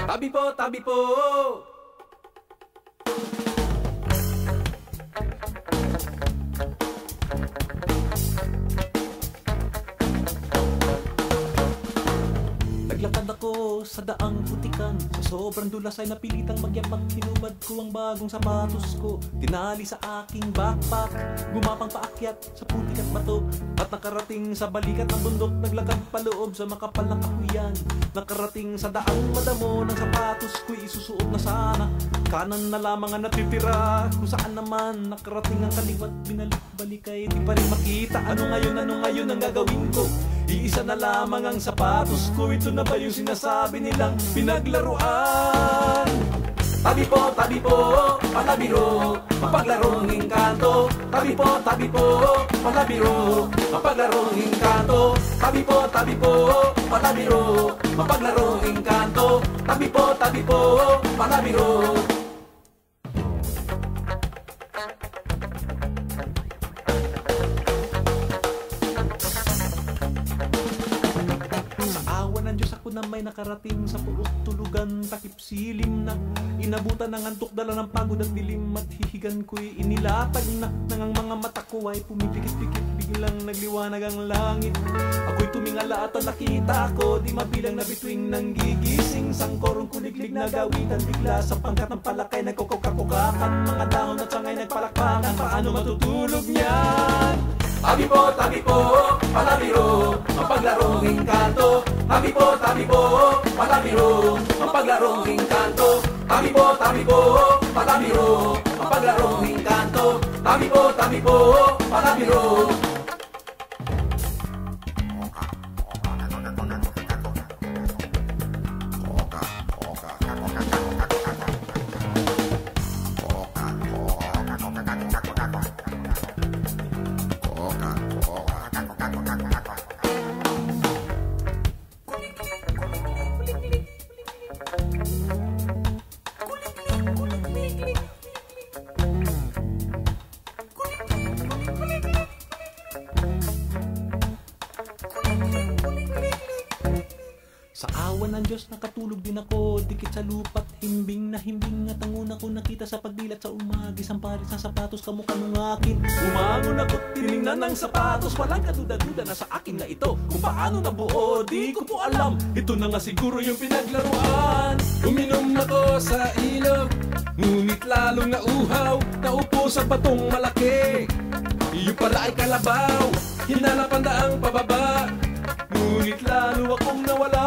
Tabi po, tabi po. Naglakad ako sa daang putikan, sa sobrang dulas ay napilitang magyabak. Hinubad ko ang bagong sapatos ko, tinali sa aking backpack. Gumapang paakyat sa putik at bato, at nakarating sa balikat ng bundok. Naglakad paloob sa makapal na kahuyan, nakarating sa daang madamo ng sapatos ko'y isusuot na sana. Kanan na lamang ang natitira, kung saan naman nakarating ang kaliwat. Binalik-balik ay di pa rin makita. Ano ngayon ang gagawin ko? Iisa na lamang ang sapatos ko. Ito na ba yung sinasabi nilang pinaglaruan? Tabi po, palabiro, mapaglarong engkanto. Tabi po, palabiro, mapaglarong engkanto. Tabi po, palabiro, mapaglarong engkanto. Tabi po, palabiro. Diyos ako na may nakarating sa pulot tulugan, takip silim na inabutan ng antok, dala ng pagod at dilim, at hihigan ko'y inilatag na nang mga mata ko ay pumipikit-pikit. Biglang nagliwanag ang langit, ako'y tumingala at nakita ko di mabilang na bituing nang gigising. Sangkorong kuliglig na gawitan, bigla sa pangkat ng palakay nagkukukakukakan. Mga dahon at sangay nagpalakpakan, paano matutulog niyan? Tabi po, palabiro, mapaglarong engkanto. Tabi po, palabiro, mapaglarong engkanto. Tabi po, palabiro, mapaglarong engkanto. Tabi po, palabiro. Sa awa ng Diyos nakatulog din ako, dikit sa lupa't himbing na himbing. At ang una ko nakita sa pagdilat sa umagis, ang paris sa sapatos kamukha nung akin. Umangon ako't tinignan ng sapatos, walang kaduda-duda na sa akin na ito. Kung paano nabuo, di ko po alam. Ito na nga siguro yung pinaglaruan. Uminom ako sa ilog, ngunit lalong nauhaw. Naupo sa batong malaki, iyo pala ay kalabaw. Hinanap ang daang pababa, ngunit lalo akong nawala.